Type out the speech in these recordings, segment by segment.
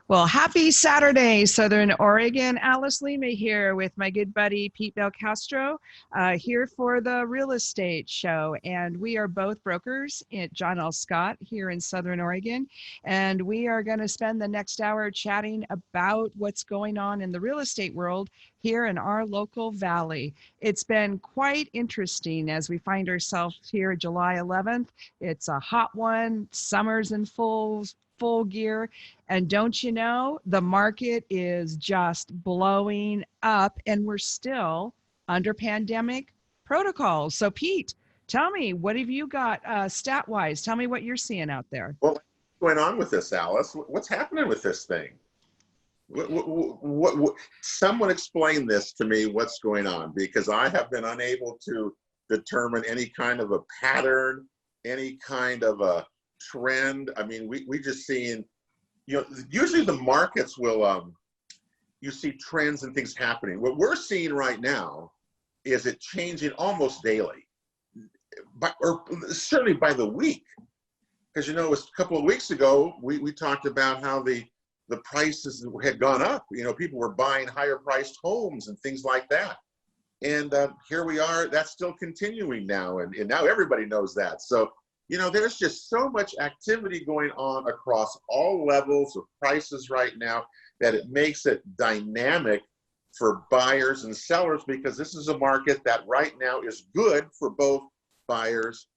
Well, happy Saturday, Southern Oregon. Alice Lema here with my good buddy Pete Belcastro, here for the real estate show. And we are both brokers at John L. Scott here in Southern Oregon. And we are going to spend the next hour chatting about what's going on in the real estate world here in our local valley. It's been quite interesting as we find ourselves here July 11th. It's a hot one, summer's in full gear. And don't you know, the market is just blowing up and we're still under pandemic protocols. So, Pete, tell me, what have you got stat wise? Tell me what you're seeing out there. Well, what's going on with this, Alice? What's happening with this thing? Someone explain this to me, what's going on, because I have been unable to determine any kind of a pattern, any kind of a trend. I mean, we just seen, usually the markets will, you see trends and things happening. What we're seeing right now is it changing almost daily, or certainly by the week. Because, it was a couple of weeks ago, we talked about how the prices had gone up. People were buying higher priced homes and things like that. And here we are, that's still continuing now. And now everybody knows that. So, there's just so much activity going on across all levels of prices right now that it makes it dynamic for buyers and sellers, because this is a market that right now is good for both buyers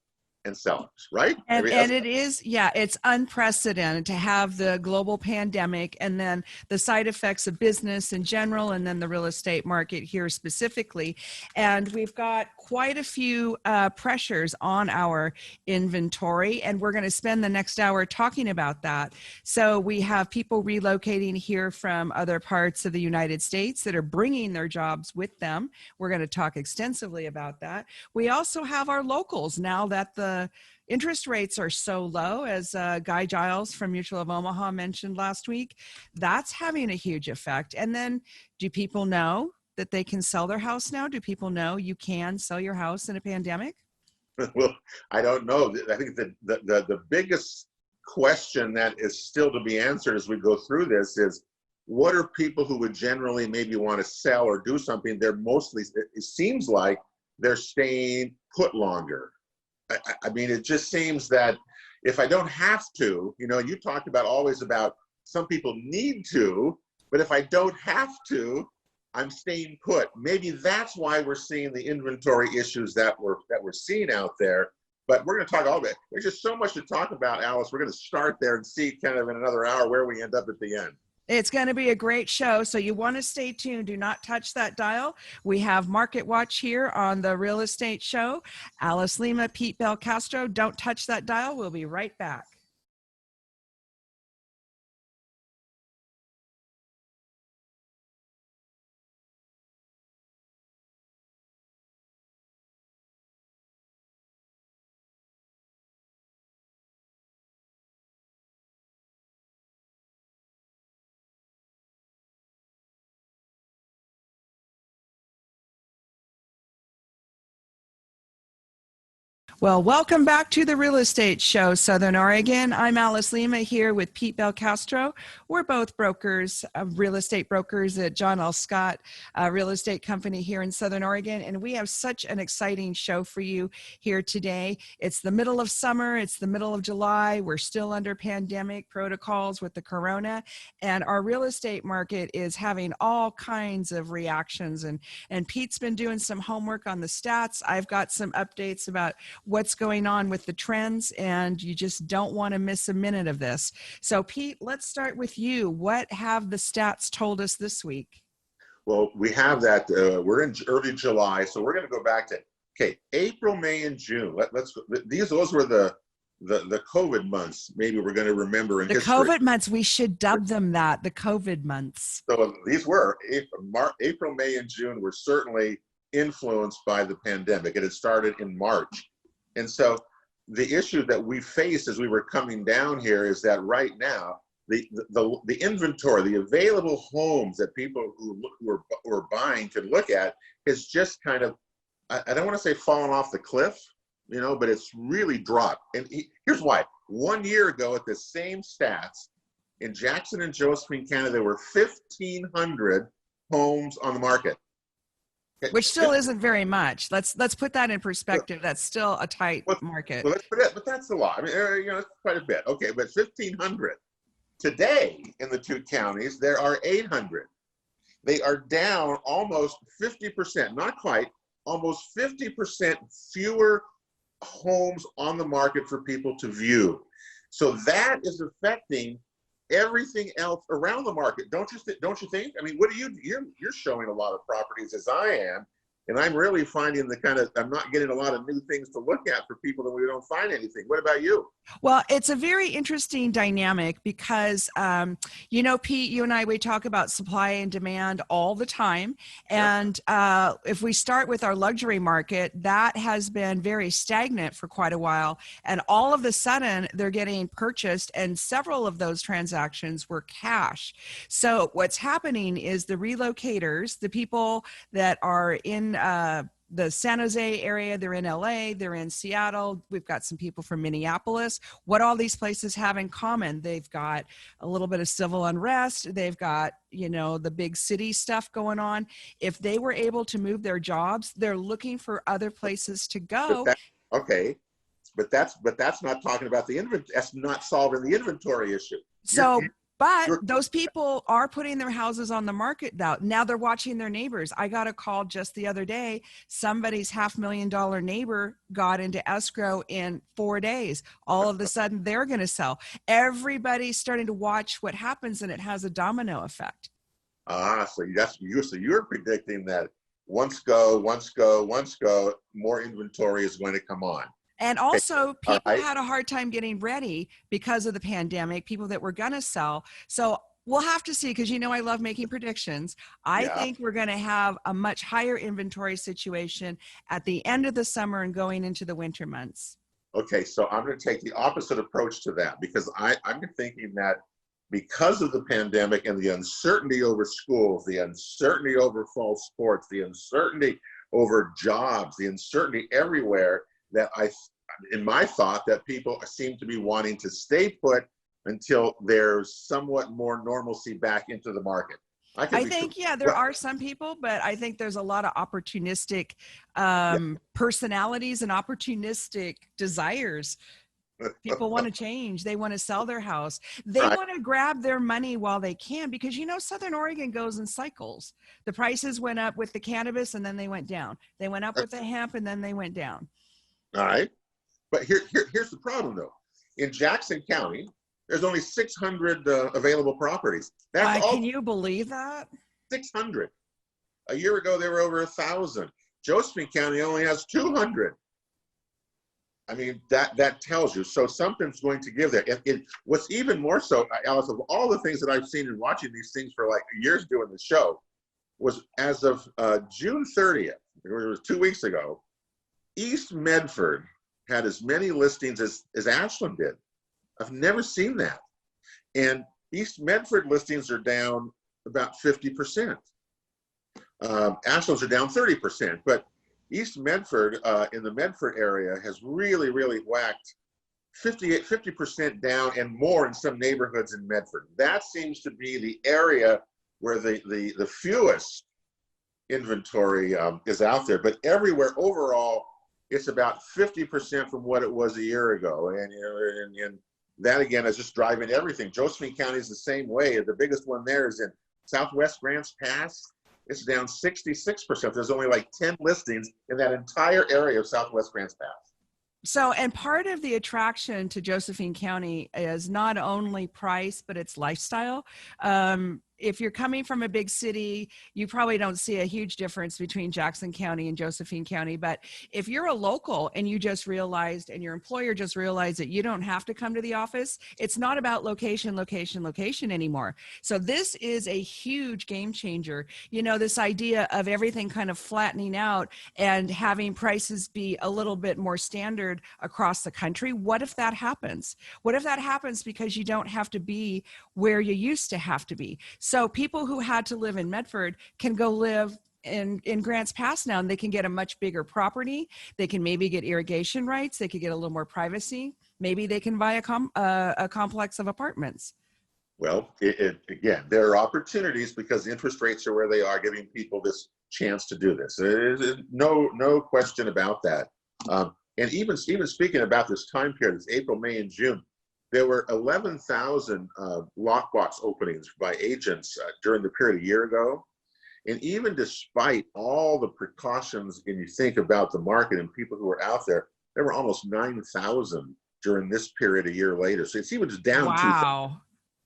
and sellers, right? And it is, yeah, it's unprecedented to have the global pandemic and then the side effects of business in general, and then the real estate market here specifically. And we've got quite a few pressures on our inventory, and we're going to spend the next hour talking about that. So we have people relocating here from other parts of the United States that are bringing their jobs with them. We're going to talk extensively about that. We also have our locals now that the interest rates are so low, as Guy Giles from Mutual of Omaha mentioned last week. That's having a huge effect. And then, do people know that they can sell their house now? Do people know you can sell your house in a pandemic? Well, I don't know. I think the biggest question that is still to be answered as we go through this is, what are people who would generally maybe want to sell or do something? They're mostly, it seems like they're staying put longer. I mean, it just seems that if I don't have to, you talked about always about some people need to, but if I don't have to, I'm staying put. Maybe that's why we're seeing the inventory issues that we're seeing out there. But we're going to talk all about it. There's just so much to talk about, Alice. We're going to start there and see kind of in another hour where we end up at the end. It's going to be a great show, so you want to stay tuned. Do not touch that dial. We have Market Watch here on the Real Estate Show. Alice Lema, Pete Belcastro, don't touch that dial. We'll be right back. Well, welcome back to the Real Estate Show, Southern Oregon. I'm Alice Lema here with Pete Belcastro. We're both brokers, real estate brokers at John L. Scott Real Estate Company here in Southern Oregon. And we have such an exciting show for you here today. It's the middle of summer. It's the middle of July. We're still under pandemic protocols with the corona. And our real estate market is having all kinds of reactions. And Pete's been doing some homework on the stats. I've got some updates about what's going on with the trends, and you just don't want to miss a minute of this. So Pete, let's start with you. What have the stats told us this week? Well, we have that, we're in early July, so we're going to go back to, April, May, and June. Those were the COVID months, maybe we're going to remember in history. COVID months, we should dub them that, the COVID months. So these were, April, May, and June were certainly influenced by the pandemic. It had started in March. And so the issue that we faced as we were coming down here is that right now, the inventory, the available homes that people who are buying can look at is just kind of, I don't want to say fallen off the cliff, but it's really dropped. And here's why. 1 year ago at the same stats, In Jackson and Josephine County, there were 1,500 homes on the market. Okay. Which still isn't very much. Let's put that in perspective. That's still a tight market. Well, but that's a lot. I mean, it's quite a bit. Okay, but 1,500. Today in the two counties, there are 800. They are down almost 50%, not quite, almost 50% fewer homes on the market for people to view. So that is affecting everything else around the market. Don't you think? I mean, what do you're showing a lot of properties as I am, and I'm really finding I'm not getting a lot of new things to look at for people that we don't find anything. What about you? Well, it's a very interesting dynamic because, Pete, you and I, we talk about supply and demand all the time. And if we start with our luxury market, that has been very stagnant for quite a while. And all of a sudden, they're getting purchased, and several of those transactions were cash. So what's happening is the relocators, the people that are in the San Jose area, they're in LA, they're in Seattle. We've got some people from Minneapolis. What all these places have in common? They've got a little bit of civil unrest. They've got, the big city stuff going on. If they were able to move their jobs, they're looking for other places to go. But that's not talking about the inventory. That's not solving the inventory issue. But those people are putting their houses on the market now. Now they're watching their neighbors. I got a call just the other day. Somebody's $500,000 neighbor got into escrow in 4 days. All of a sudden, they're going to sell. Everybody's starting to watch what happens, and it has a domino effect. So you're predicting that once go, more inventory is going to come on. And also, people had a hard time getting ready because of the pandemic, people that were going to sell. So we'll have to see, because I love making predictions. I think we're going to have a much higher inventory situation at the end of the summer and going into the winter months. Okay, so I'm going to take the opposite approach to that, because I'm thinking that because of the pandemic and the uncertainty over schools, the uncertainty over fall sports, the uncertainty over jobs, the uncertainty everywhere, that in my thought, that people seem to be wanting to stay put until there's somewhat more normalcy back into the market. I think, there are some people, but I think there's a lot of opportunistic personalities and opportunistic desires. People want to change. They want to sell their house. They want to grab their money while they can, because Southern Oregon goes in cycles. The prices went up with the cannabis and then they went down. They went up with the hemp and then they went down. All right. But here's the problem, though. In Jackson County, there's only 600 available properties. That's all. Can you believe that? 600. A year ago, there were over 1,000. Josephine County only has 200. I mean, that tells you. So something's going to give there. What's even more so, Alice, of all the things that I've seen in watching these things for like years doing the show, was as of June 30th, it was 2 weeks ago, East Medford had as many listings as Ashland did. I've never seen that. And East Medford listings are down about 50%. Ashland's are down 30%. But East Medford, in the Medford area, has really, really whacked 50% down and more in some neighborhoods in Medford. That seems to be the area where the fewest inventory is out there. But everywhere overall, it's about 50% from what it was a year ago. And that, again, is just driving everything. Josephine County is the same way. The biggest one there is in Southwest Grants Pass. It's down 66%. There's only like 10 listings in that entire area of Southwest Grants Pass. So, and part of the attraction to Josephine County is not only price, but it's lifestyle. If you're coming from a big city, you probably don't see a huge difference between Jackson County and Josephine County. But if you're a local and you just realized, and your employer just realized that you don't have to come to the office, it's not about location anymore. So this is a huge game changer. This idea of everything kind of flattening out and having prices be a little bit more standard across the country. What if that happens? What if that happens because you don't have to be where you used to have to be? So people who had to live in Medford can go live in Grants Pass now, and they can get a much bigger property. They can maybe get irrigation rights. They could get a little more privacy. Maybe they can buy a complex of apartments. Well, again, there are opportunities because interest rates are where they are, giving people this chance to do this. There's no question about that. And even speaking about this time period, it's April, May, and June, there were 11,000 lockbox openings by agents during the period a year ago. And even despite all the precautions, and you think about the market and people who are out there, there were almost 9,000 during this period a year later. So it's even just down 2,000. Wow.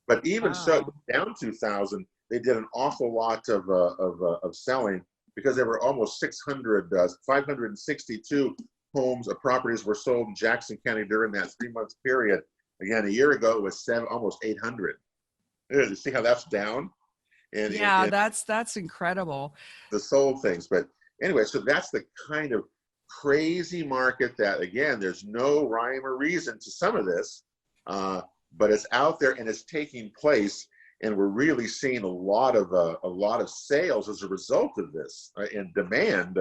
But even so, Wow. down 2,000, they did an awful lot of selling because there were almost 562 homes or properties were sold in Jackson County during that 3-month period. Again, a year ago it was almost 800. You see how that's down? Yeah, And that's incredible. the sold things. But anyway, so that's the kind of crazy market that, again, there's no rhyme or reason to some of this. But it's out there and it's taking place, and we're really seeing a lot of sales as a result of this and demand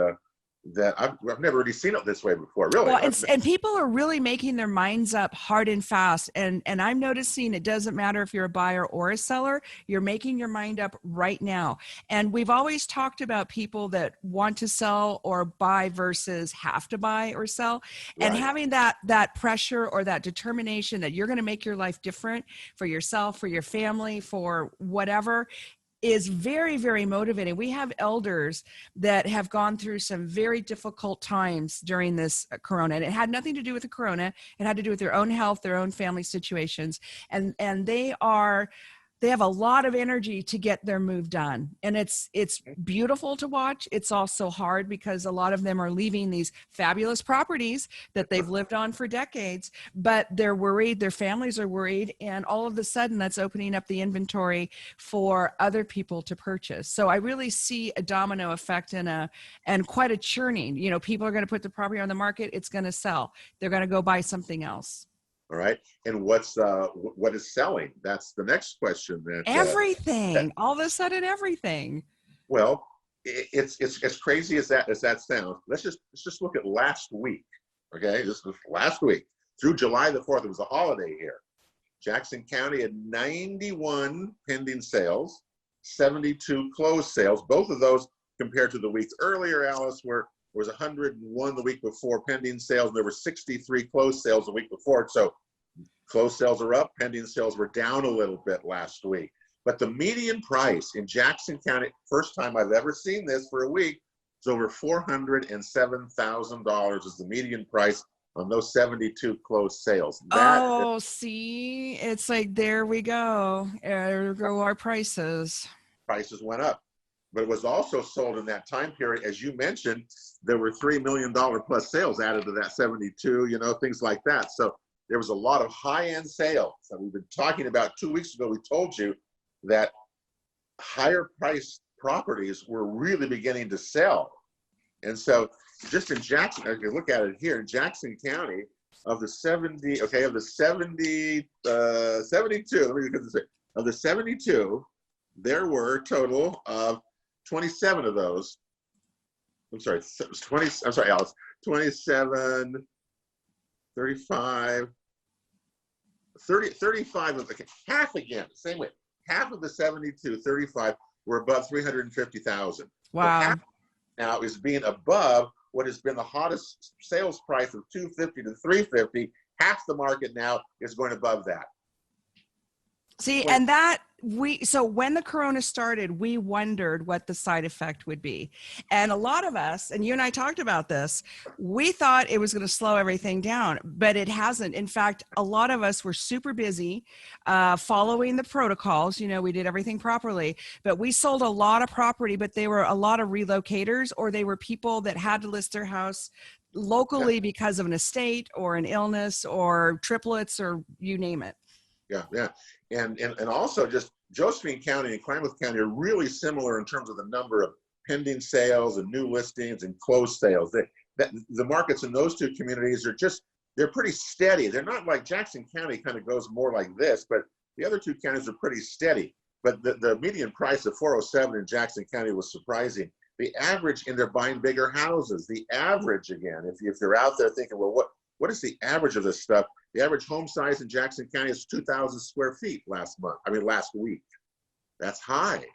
that I've never really seen it this way before. Really, Well, and people are really making their minds up hard and fast. And I'm noticing it doesn't matter if you're a buyer or a seller, you're making your mind up right now. And we've always talked about people that want to sell or buy versus have to buy or sell. And right. having that pressure or that determination that you're going to make your life different for yourself, for your family, for whatever, is very, very motivating. We have elders that have gone through some very difficult times during this corona, and it had nothing to do with the corona. It had to do with their own health, their own family situations, and they have a lot of energy to get their move done. And it's beautiful to watch. It's also hard because a lot of them are leaving these fabulous properties that they've lived on for decades, but they're worried, their families are worried, and all of a sudden that's opening up the inventory for other people to purchase. So I really see a domino effect and quite a churning. You know, people are going to put the property on the market, it's going to sell. They're going to go buy something else. All right. And what is selling? That's the next question. Everything. All of a sudden, everything. Well, it's as crazy as that sounds. Let's just look at last week. Okay, just last week through July the 4th. It was a holiday here. Jackson County had 91 pending sales, 72 closed sales. Both of those compared to the weeks earlier, Alice, was 101 the week before pending sales, and there were 63 closed sales the week before. So closed sales are up, pending sales were down a little bit last week. But the median price in Jackson County, first time I've ever seen this for a week, is over $407,000 is the median price on those 72 closed sales. See, it's like, there we go. There go our prices. Prices went up. But it was also sold in that time period, as you mentioned, there were $3 million plus sales added to that 72, things like that. So there was a lot of high-end sales that we've been talking about. 2 weeks ago, we told you that higher priced properties were really beginning to sell. And so just in Jackson, if you look at it here, in Jackson County, of the 72, let me get this right. Of the 72, there were a total of 27 of those. I'm sorry, 20, I'm sorry, Alice, 27, 35, 35 of the, half again, same way. Half of the 72, 35 were above 350,000. Wow. So now is being above what has been the hottest sales price of 250 to 350. Half the market now is going above that. See, and so when the corona started, we wondered what the side effect would be. And a lot of us, and you and I talked about this, we thought it was going to slow everything down, but it hasn't. In fact, a lot of us were super busy following the protocols. We did everything properly, but we sold a lot of property, but they were a lot of relocators, or they were people that had to list their house locally because of an estate or an illness or triplets or you name it. Yeah. And also just Josephine County and Klamath County are really similar in terms of the number of pending sales and new listings and closed sales. The markets in those two communities they're pretty steady. They're not like Jackson County kind of goes more like this, but the other two counties are pretty steady. But the median price of 407 in Jackson County was surprising. The average, and they're buying bigger houses. The average, again, if you're out there thinking, well, what is the average of this stuff? The average home size in Jackson County is 2,000 square feet last week. That's high,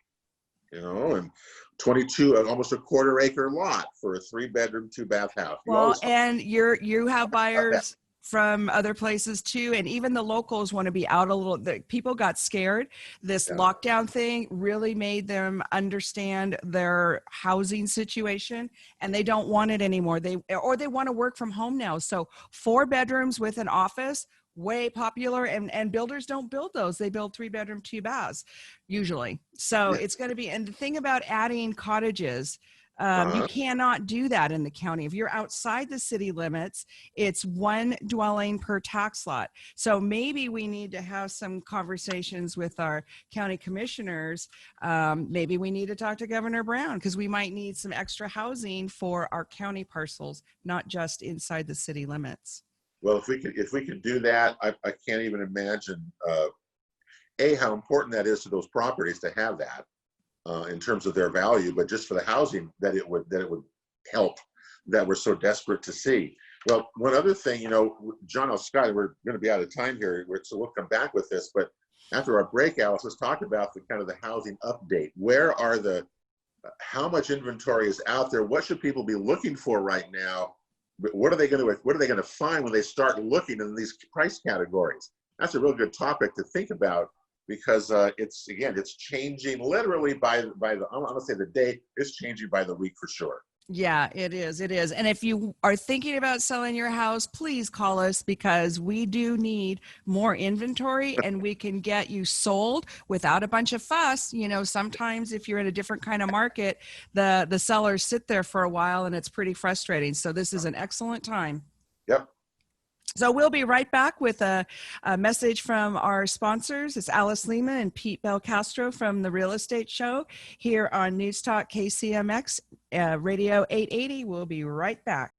and 22, almost a quarter acre lot for a 3-bedroom, 2-bath house. Well, and you have about that. buyers from other places too, and even the locals want to be out a little. The people got scared. This Yeah. lockdown thing really made them understand their housing situation, and they don't want it anymore. They want to work from home now. So 4 bedrooms with an office, way popular, and builders don't build those. They build 3-bedroom, 2 baths usually. So Yeah. it's going to be, and the thing about adding cottages, you Uh-huh. cannot do that in the county. If you're outside the city limits, it's 1 dwelling per tax lot. So maybe we need to have some conversations with our county commissioners. Maybe we need to talk to Governor Brown, because we might need some extra housing for our county parcels, not just inside the city limits. Well, if we could do that, I can't even imagine how important that is to those properties to have that in terms of their value, but just for the housing that it would help, that we're so desperate to see. Well, one other thing, John L. Scott, we're going to be out of time here, so we'll come back with this. But after our break, Alice, let's talk about the housing update. How much inventory is out there? What should people be looking for right now? What are they going to find when they start looking in these price categories? That's a real good topic to think about, because it's changing literally by the, I'm going to say the day, it's changing by the week for sure. Yeah, it is. It is. And if you are thinking about selling your house, please call us, because we do need more inventory and we can get you sold without a bunch of fuss. Sometimes if you're in a different kind of market, the sellers sit there for a while and it's pretty frustrating. So this is an excellent time. Yep. So we'll be right back with a message from our sponsors. It's Alice Lema and Pete Belcastro from the Real Estate Show here on News Talk KCMX Radio 880. We'll be right back.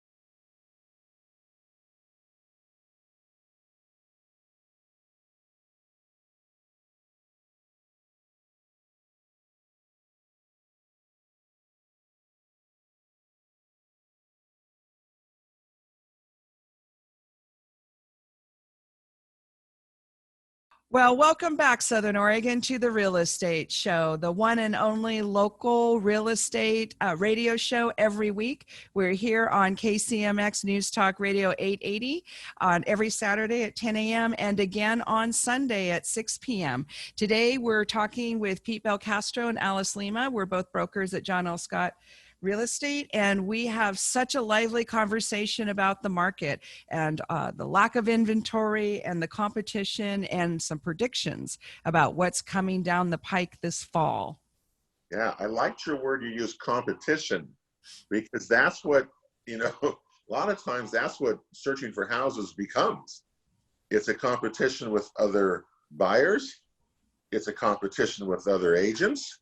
Well, welcome back, Southern Oregon, to the Real Estate Show, the one and only local real estate radio show every week. We're here on KCMX News Talk Radio 880 on every Saturday at 10 a.m. and again on Sunday at 6 p.m. Today, we're talking with Pete Belcastro and Alice Lema. We're both brokers at John L. Scott Real Estate, and we have such a lively conversation about the market and the lack of inventory and the competition, and some predictions about what's coming down the pike this fall. Yeah, I liked your word you used, competition, because that's what, a lot of times that's what searching for houses becomes. It's a competition with other buyers. It's a competition with other agents.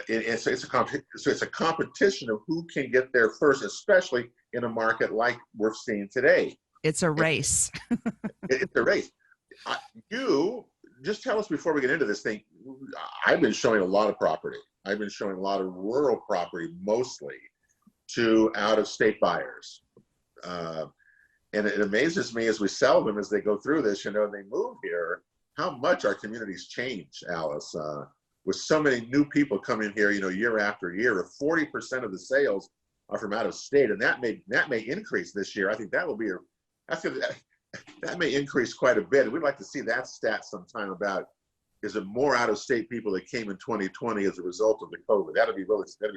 It's a competition of who can get there first, especially in a market like we're seeing today. It's a race. It's a race. You just tell us, before we get into this thing, I've been showing a lot of property. I've been showing a lot of rural property, mostly to out-of-state buyers. And it amazes me as we sell them, as they go through this, they move here, how much our communities change, Alice. With so many new people coming here, year after year. If 40% of the sales are from out of state, and that may increase this year. I think that may increase quite a bit. We'd like to see that stat sometime about, is it more out of state people that came in 2020 as a result of the COVID? That'd be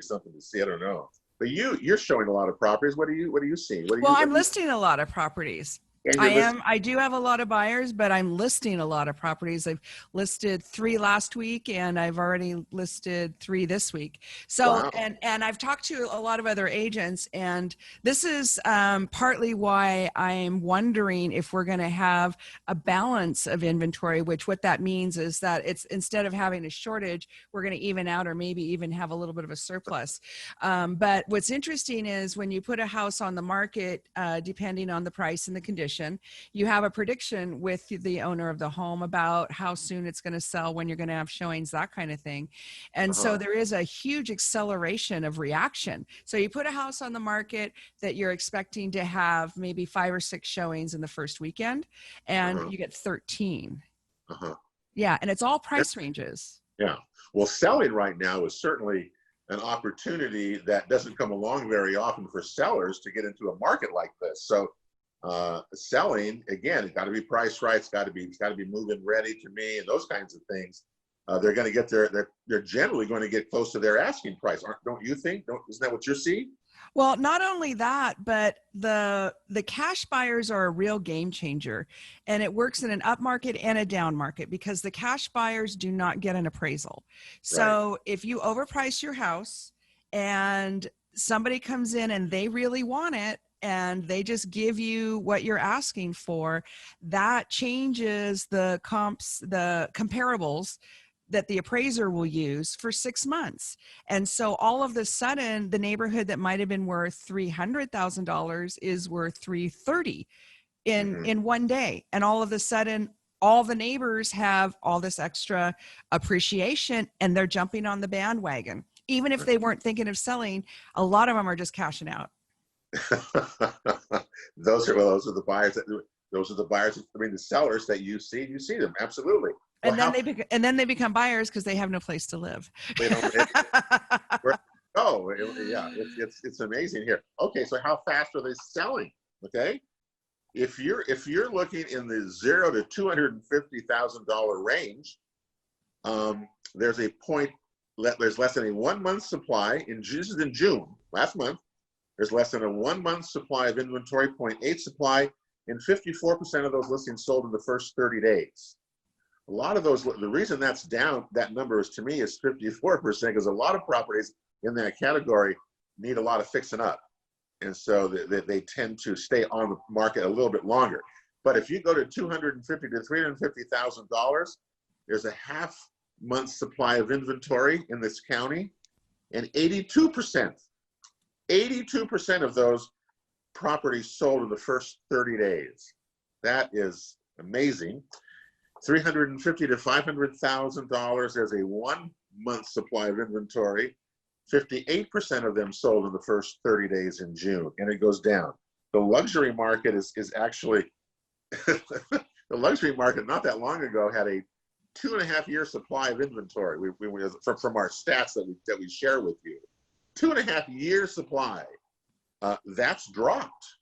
something to see. I don't know. But you're showing a lot of properties. What are you seeing? I'm listing a lot of properties. I do have a lot of buyers, but I'm listing a lot of properties. I've listed 3 last week, and I've already listed 3 this week. So, wow. and I've talked to a lot of other agents, and this is partly why I'm wondering if we're going to have a balance of inventory, which what that means is that it's, instead of having a shortage, we're going to even out, or maybe even have a little bit of a surplus. But what's interesting is when you put a house on the market, depending on the price and the condition, information. You have a prediction with the owner of the home about how soon it's going to sell, when you're going to have showings, that kind of thing. And so there is a huge acceleration of reaction. So you put a house on the market that you're expecting to have maybe 5 or 6 showings in the first weekend, and you get 13. Yeah, and it's all price ranges. Yeah. Well, selling right now is certainly an opportunity that doesn't come along very often for sellers to get into a market like this. So selling, again, it's got to be priced right. It's got to be move-in ready to me, and those kinds of things. They're going to get they're generally going to get close to their asking price. Don't you think? Isn't that what you're seeing? Well, not only that, but the cash buyers are a real game changer, and it works in an up market and a down market, because the cash buyers do not get an appraisal. So if you overprice your house and somebody comes in and they really want it, and they just give you what you're asking for, that changes the comparables that the appraiser will use for 6 months. And so all of a sudden, the neighborhood that might have been worth $300,000 is worth $330,000 in one day. And all of a sudden, all the neighbors have all this extra appreciation, and they're jumping on the bandwagon. Even if they weren't thinking of selling, a lot of them are just cashing out. Those are the buyers I mean, the sellers that you see them, absolutely. And then they become buyers because they have no place to live. They don't. Yeah, it's amazing here. Okay, so how fast are they selling? Okay, if you're looking in the $0 to $250,000 range, there's less than a 1 month supply in June last month. There's less than a 1 month supply of inventory, 0.8 supply, and 54% of those listings sold in the first 30 days. A lot of those, the reason that's down, that number is, to me, is 54%, because a lot of properties in that category need a lot of fixing up. And so they tend to stay on the market a little bit longer. But if you go to $250,000 to $350,000, there's a half month supply of inventory in this county, and 82% of those properties sold in the first 30 days. That is amazing. $350,000 to $500,000, there's a 1 month supply of inventory. 58% of them sold in the first 30 days in June, and it goes down. The luxury market is actually, the luxury market not that long ago had a 2.5-year supply of inventory. From our stats that we share with you, 2.5-year supply. That's dropped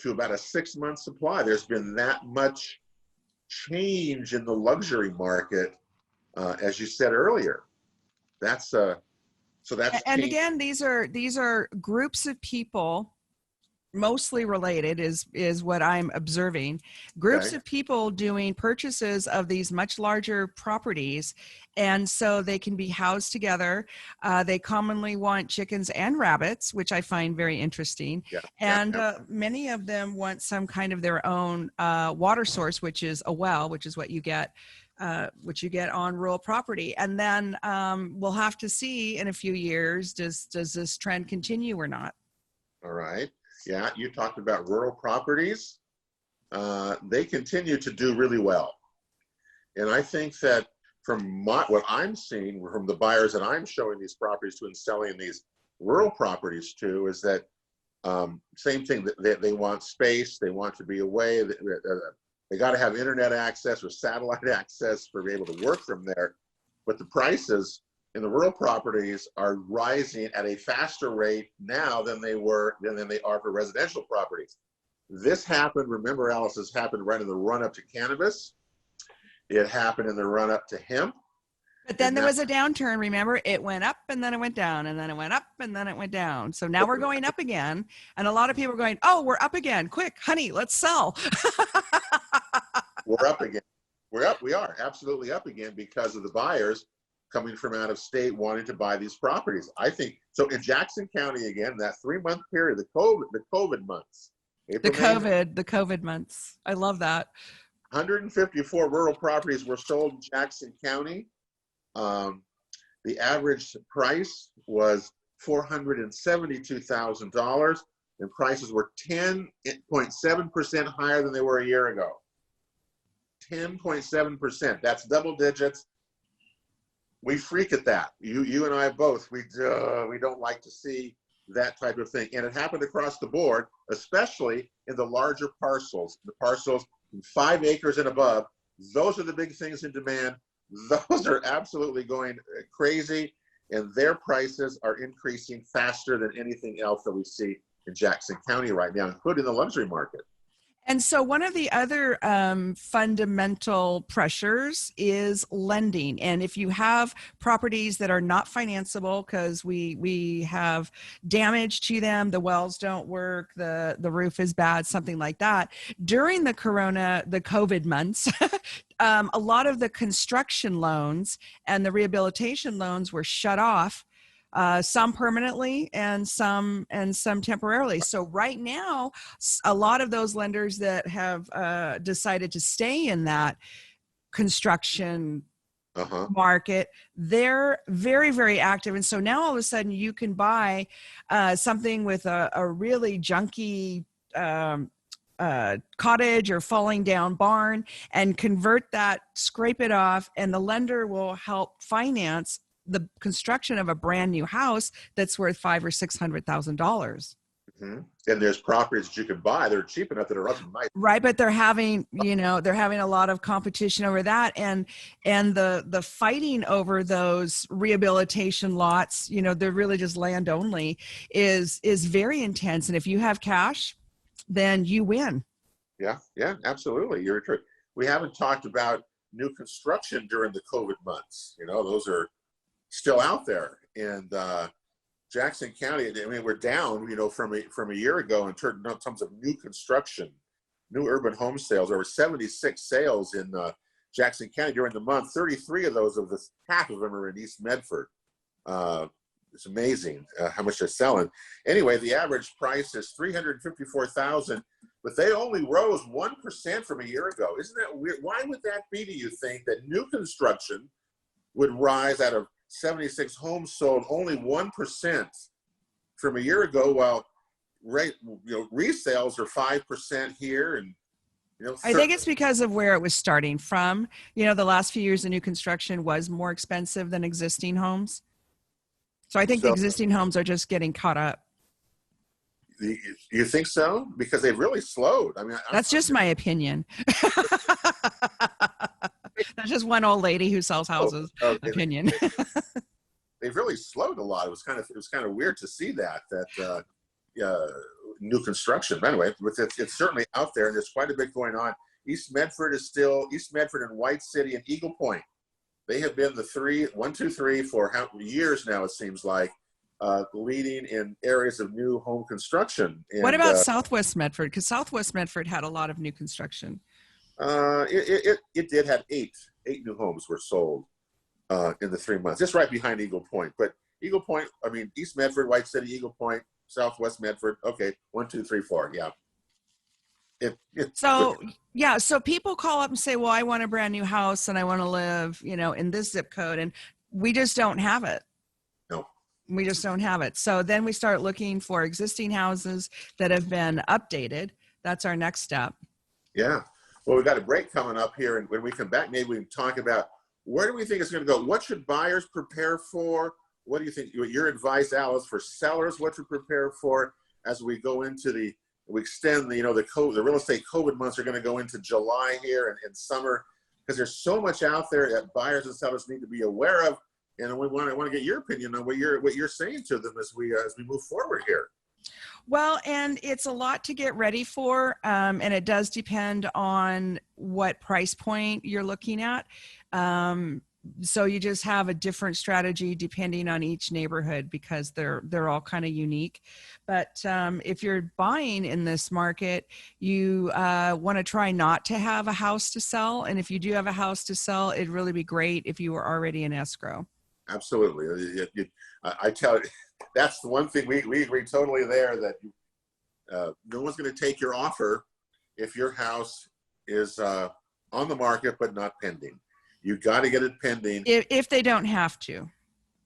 to about a 6 month supply. There's been that much change in the luxury market, as you said earlier. That's and changed. Again, these are groups of people, mostly related is what I'm observing. Groups of people doing purchases of these much larger properties, and so they can be housed together. They commonly want chickens and rabbits, which I find very interesting. Many of them want some kind of their own water source, which is a well, which is what you get on rural property. And then we'll have to see in a few years, does this trend continue or not? All right. Yeah, you talked about rural properties. They continue to do really well. And I think that from what I'm seeing from the buyers that I'm showing these properties to and selling these rural properties to, is that same thing, that they want space, they want to be away, they got to have internet access or satellite access for being able to work from there. But the prices in the rural properties are rising at a faster rate now than they are for residential properties. This happened, remember, Alice, this happened right in the run-up to cannabis. It happened in the run-up to hemp. But then there was a downturn, remember? It went up and then it went down, and then it went up and then it went down. So now we're going up again. And a lot of people are going, oh, we're up again. Quick, honey, let's sell. We're up again. We are absolutely up again because of the buyers coming from out of state wanting to buy these properties. I think so. In Jackson County, again, that 3-month period, the COVID months. The COVID months. I love that. 154 rural properties were sold in Jackson County. The average price was $472,000. and prices were 10.7% higher than they were a year ago. 10.7%. That's double digits. We freak at that. You and I both. We don't like to see that type of thing. And it happened across the board, especially in the larger parcels, the parcels 5 acres and above. Those are the big things in demand. Those are absolutely going crazy, and their prices are increasing faster than anything else that we see in Jackson County right now, including the luxury market. And so one of the other fundamental pressures is lending. And if you have properties that are not financeable because we have damage to them, the wells don't work, the roof is bad, something like that. During the COVID months, a lot of the construction loans and the rehabilitation loans were shut off. Some permanently and some temporarily. So right now, a lot of those lenders that have decided to stay in that construction market, they're very, very active. And so now all of a sudden you can buy something with a really junky cottage or falling down barn and convert that, scrape it off, and the lender will help finance the construction of a brand new house that's worth $500,000 or $600,000. Mm-hmm. And there's properties that you can buy; they're cheap enough that are up nice. Right, but they're having a lot of competition over that, and the fighting over those rehabilitation lots, they're really just land only, is very intense. And if you have cash, then you win. Yeah, absolutely. You're true. We haven't talked about new construction during the COVID months. Those are still out there, and Jackson County. I mean, we're down, from a year ago in terms of new construction, new urban home sales. There were 76 sales in Jackson County during the month. 33 of those, half of them are in East Medford. It's amazing how much they're selling. Anyway, the average price is $354,000, but they only rose 1% from a year ago. Isn't that weird? Why would that be? Do you think that new construction would rise out of 76 homes sold only 1% from a year ago, while resales are 5% here, and I think it's because of where it was starting from. The last few years of new construction was more expensive than existing homes, so I think the existing homes are just getting caught up. You think so? Because they've really slowed. I mean, that's just my opinion. That's just one old lady who sells houses opinion. They've really slowed a lot. It was kind of weird to see that new construction. But anyway, it's certainly out there, and there's quite a bit going on. East Medford and White City and Eagle Point. They have been the 1, 2, 3 for years now. It seems like leading in areas of new home construction. And, what about Southwest Medford? Because Southwest Medford had a lot of new construction. It did have eight new homes were sold in the 3 months, just right behind Eagle Point. But Eagle Point, I mean, East Medford, White City, Eagle Point, Southwest Medford. Okay, 1, 2, 3, 4. Yeah. So people call up and say, well, I want a brand new house and I want to live, in this zip code, and we just don't have it. No. We just don't have it. So then we start looking for existing houses that have been updated. That's our next step. Yeah. Well, we've got a break coming up here, and when we come back, maybe we can talk about where do we think it's going to go? What should buyers prepare for? What do you think? Your advice, Alice, for sellers, what to prepare for as we go into we extend the real estate COVID months are going to go into July here and summer, because there's so much out there that buyers and sellers need to be aware of. And I want to get your opinion on what you're saying to them as we move forward here. Well, and it's a lot to get ready for, and it does depend on what price point you're looking at. So you just have a different strategy depending on each neighborhood, because they're all kind of unique. But if you're buying in this market, you want to try not to have a house to sell. And if you do have a house to sell, it'd really be great if you were already in escrow. Absolutely. I tell you, that's the one thing we agree totally there, that no one's going to take your offer if your house is on the market but not pending. You got to get it pending. If they don't have to.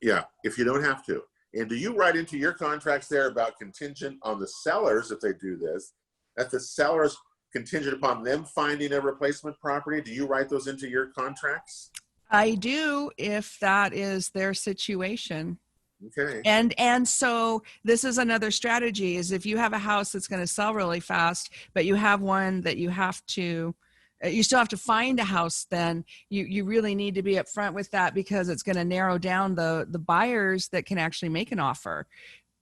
Yeah, if you don't have to. And do you write into your contracts there about contingent on the sellers, if they do this, that the sellers contingent upon them finding a replacement property? Do you write those into your contracts? I do, if that is their situation. Okay. And so this is another strategy, is if you have a house that's going to sell really fast, but you have one that you still have to find a house, then you really need to be upfront with that, because it's going to narrow down the buyers that can actually make an offer.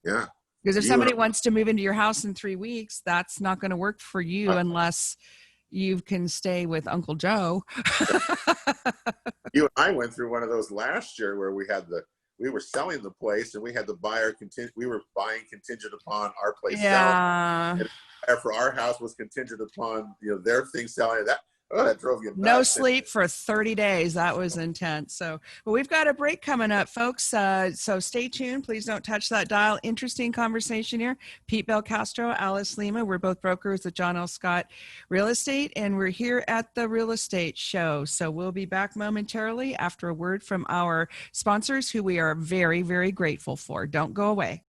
Yeah. Because if You somebody wants to move into your house in 3 weeks, that's not going to work for you unless you can stay with Uncle Joe. You and I went through one of those last year where we were selling the place and we had the buyer we were buying contingent upon our place selling. Yeah. And the buyer for our house was contingent upon, their thing selling. That drove you nuts. No sleep for 30 days. That was intense. So, but we've got a break coming up, folks. So stay tuned. Please don't touch that dial. Interesting conversation here. Pete Belcastro, Alice Lema. We're both brokers at John L. Scott Real Estate, and we're here at the Real Estate Show. So we'll be back momentarily after a word from our sponsors, who we are very, very grateful for. Don't go away.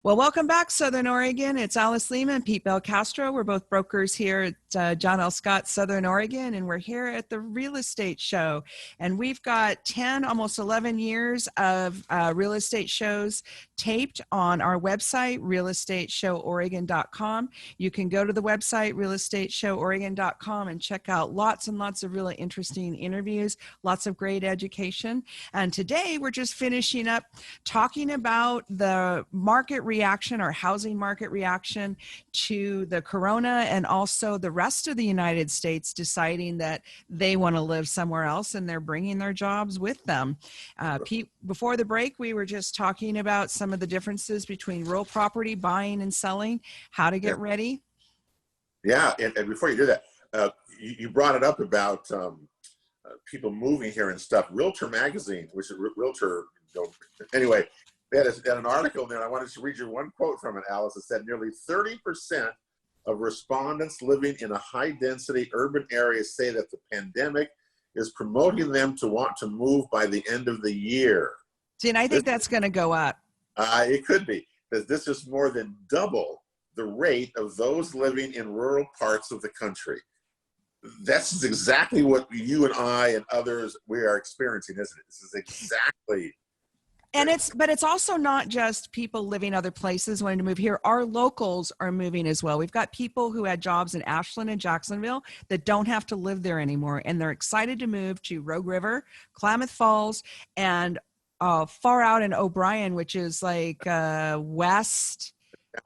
Well, welcome back, Southern Oregon. It's Alice Lema and Pete Belcastro. We're both brokers here at John L. Scott, Southern Oregon, and we're here at the Real Estate Show. And we've got 10, almost 11 years of real estate shows taped on our website, realestateshoworegon.com. You can go to the website, realestateshoworegon.com, and check out lots and lots of really interesting interviews, lots of great education. And today we're just finishing up talking about the market reaction, or housing market reaction, to the corona, and also the rest of the United States deciding that they want to live somewhere else and they're bringing their jobs with them. Pete, before the break, we were just talking about some of the differences between real property buying and selling, how to get ready. Yeah, and before you do that, you brought it up about people moving here and stuff. Realtor Magazine, which is Realtor, anyway, they had an article there, and I wanted to read you one quote from it, Alice. It said, nearly 30% of respondents living in a high-density urban area say that the pandemic is promoting them to want to move by the end of the year. See, and I think that's going to go up. It could be, because this is more than double the rate of those living in rural parts of the country. That's exactly what you and I and others, we are experiencing, isn't it? This is exactly. And it's also not just people living other places wanting to move here. Our locals are moving as well. We've got people who had jobs in Ashland and Jacksonville that don't have to live there anymore, and they're excited to move to Rogue River, Klamath Falls, and far out in O'Brien, which is like west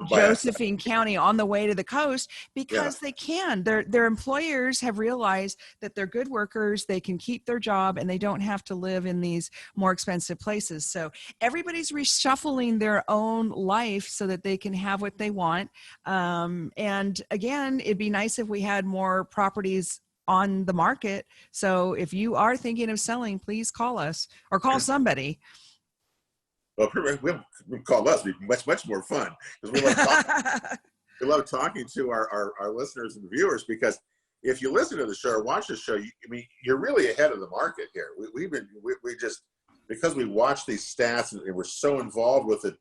Josephine County, on the way to the coast, because they can. Their employers have realized that they're good workers, they can keep their job, and they don't have to live in these more expensive places. So everybody's reshuffling their own life so that they can have what they want. And again, it'd be nice if we had more properties on the market. So if you are thinking of selling, please call us or call somebody. Well, we call us. It'd be much more fun, because we love talking to our listeners and viewers, because if you listen to the show or watch the show, you're really ahead of the market here. We just, because we watch these stats and we're so involved with it,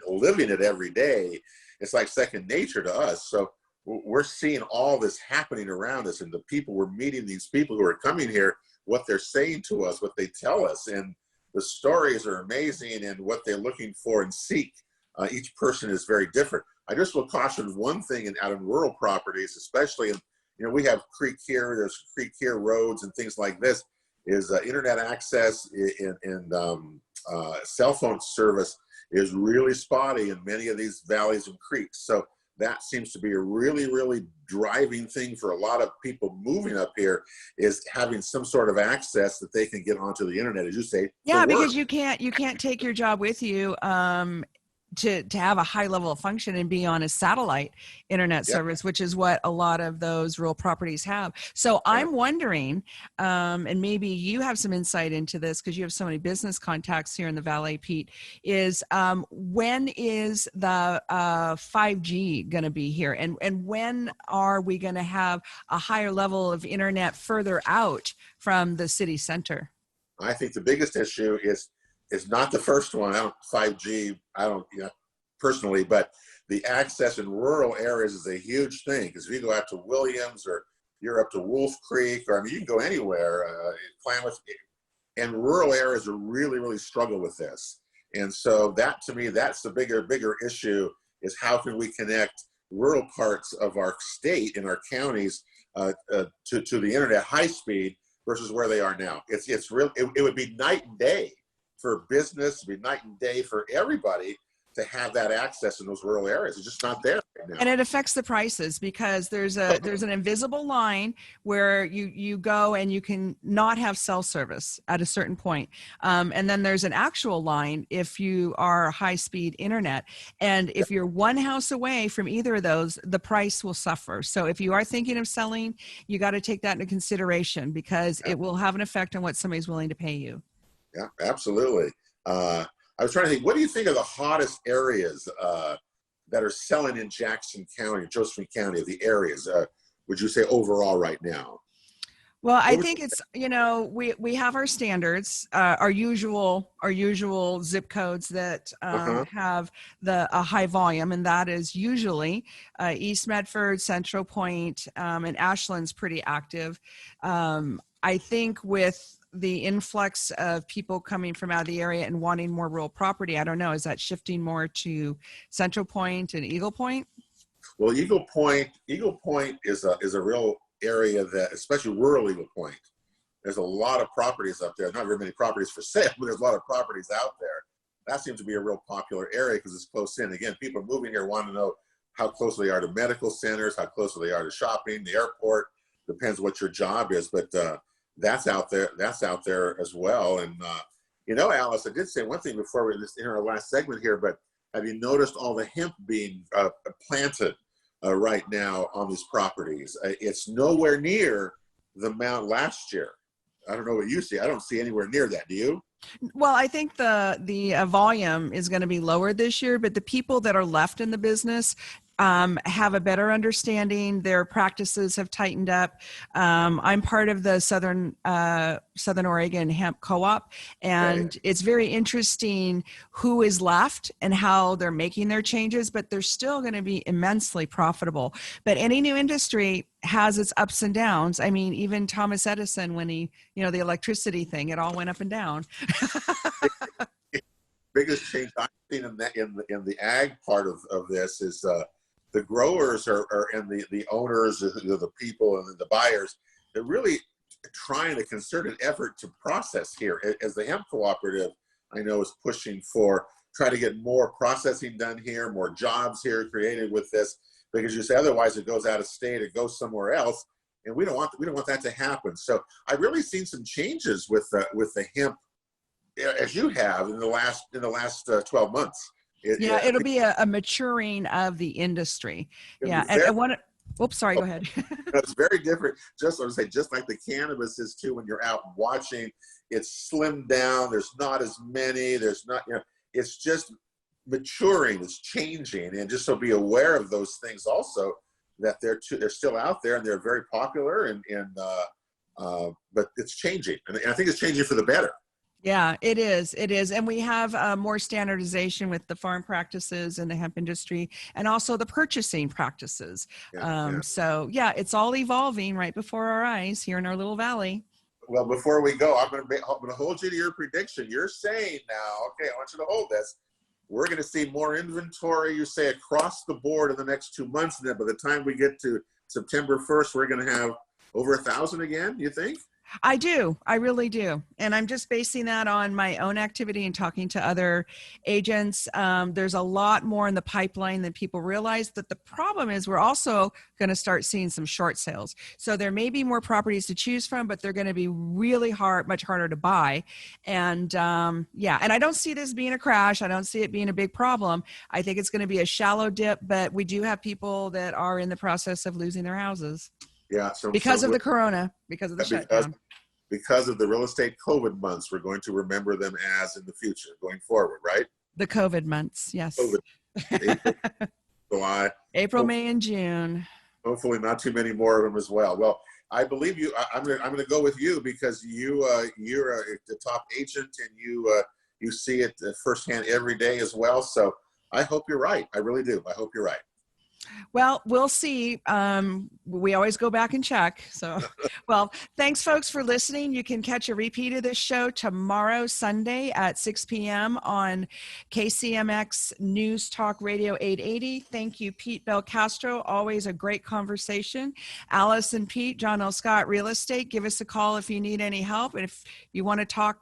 living it every day, it's like second nature to us. So we're seeing all this happening around us, and the people we're meeting, these people who are coming here, what they're saying to us, what they tell us, and the stories are amazing, and what they're looking for and seek. Each person is very different. I just will caution one thing out in rural properties, especially, we have creek here, there's creek here roads and things like this, is internet access and cell phone service is really spotty in many of these valleys and creeks. So that seems to be a really, really driving thing for a lot of people moving up here, is having some sort of access that they can get onto the internet, as you say, Yeah, for work. because you can't take your job with you to have a high level of function and be on a satellite internet Yeah. service, which is what a lot of those rural properties have. So Yeah. I'm wondering, and maybe you have some insight into this because you have so many business contacts here in the Valley, Pete, is when is the 5G going to be here? And when are we going to have a higher level of internet further out from the city center? I think the biggest issue is not the first one. 5G, I don't, personally, but the access in rural areas is a huge thing. Because if you go out to Williams, or you're up to Wolf Creek, or I mean, you can go anywhere in Klamath, and rural areas are really, really struggle with this. And so that, to me, that's the bigger issue, is how can we connect rural parts of our state and our counties to the internet high speed versus where they are now. It's real. It would be night and day for business, it'd be night and day for everybody to have that access in those rural areas. It's just not there right now. And it affects the prices because there's an invisible line where you go and you can not have cell service at a certain point. And then there's an actual line if you are high speed internet. And if you're one house away from either of those, the price will suffer. So if you are thinking of selling, you got to take that into consideration because it will have an effect on what somebody's willing to pay you. Yeah, absolutely. I was trying to think, what do you think are the hottest areas that are selling in Jackson County, Josephine County, of the areas, would you say overall right now? Well, I think it's, we have our standards, our usual zip codes that have a high volume, and that is usually East Medford, Central Point, and Ashland's pretty active. I think with the influx of people coming from out of the area and wanting more rural property, I don't know, is that shifting more to Central Point and Eagle Point? Well, Eagle Point is a real area that, especially rural Eagle Point, there's a lot of properties up there. Not very many properties for sale, but there's a lot of properties out there. That seems to be a real popular area because it's close in. Again, people moving here want to know how close they are to medical centers, how close they are to shopping, the airport. Depends what your job is, but that's out there. That's out there as well. And Alice, I did say one thing before we in our last segment here, but have you noticed all the hemp being planted right now on these properties? It's nowhere near the amount last year. I don't know what you see. I don't see anywhere near that. Do you? Well, I think the volume is going to be lower this year, but the people that are left in the business have a better understanding. Their practices have tightened up. I'm part of the Southern Oregon Hemp Co-op, and it's very interesting who is left and how they're making their changes, but they're still going to be immensely profitable. But any new industry has its ups and downs. I mean, even Thomas Edison, when he, the electricity thing, it all went up and down. Biggest change I've seen in the ag part of this is the growers and the owners, the people and the buyers, they're really trying a concerted effort to process here. As the hemp cooperative, I know, is pushing for try to get more processing done here, more jobs here created with this, because you say otherwise it goes out of state, it goes somewhere else, and we don't want that to happen. So I've really seen some changes with the hemp, as you have in the last 12 months. It'll be a maturing of the industry. Yeah, oops, sorry, go ahead. It's very different. Just like the cannabis is too. When you're out watching, it's slimmed down. There's not as many. There's not. It's just maturing. It's changing, and just so be aware of those things also. That they're still out there and they're very popular, but it's changing, and I think it's changing for the better. Yeah, it is. It is. And we have more standardization with the farm practices in the hemp industry and also the purchasing practices. So, it's all evolving right before our eyes here in our little valley. Well, before we go, I'm going to hold you to your prediction. You're saying now, okay, I want you to hold this. We're going to see more inventory, you say, across the board in the next 2 months. And then by the time we get to September 1st, we're going to have over 1,000 again, you think? I do. I really do. And I'm just basing that on my own activity and talking to other agents. There's a lot more in the pipeline than people realize. That the problem is we're also going to start seeing some short sales. So there may be more properties to choose from, but they're going to be really hard, much harder to buy. And yeah, and I don't see this being a crash. I don't see it being a big problem. I think it's going to be a shallow dip, but we do have people that are in the process of losing their houses. Yeah. Because of the corona, because of the shutdown. Because of the real estate COVID months, we're going to remember them as in the future going forward, right? The COVID months, yes. COVID, April, July. April, May, and June. Hopefully not too many more of them as well. Well, I believe you. I'm going to go with you because you're the top agent and you see it firsthand every day as well. So I hope you're right. I really do. I hope you're right. Well, we'll see. We always go back and check. So, well, thanks, folks, for listening. You can catch a repeat of this show tomorrow, Sunday at 6 p.m. on KCMX News Talk Radio 880. Thank you, Pete Belcastro. Always a great conversation. Alice and Pete, John L. Scott Real Estate. Give us a call if you need any help. And if you want to talk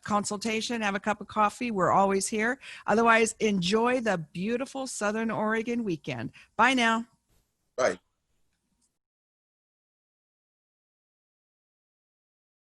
consultation, have a cup of coffee, we're always here. Otherwise, enjoy the beautiful Southern Oregon weekend. Bye now. Bye.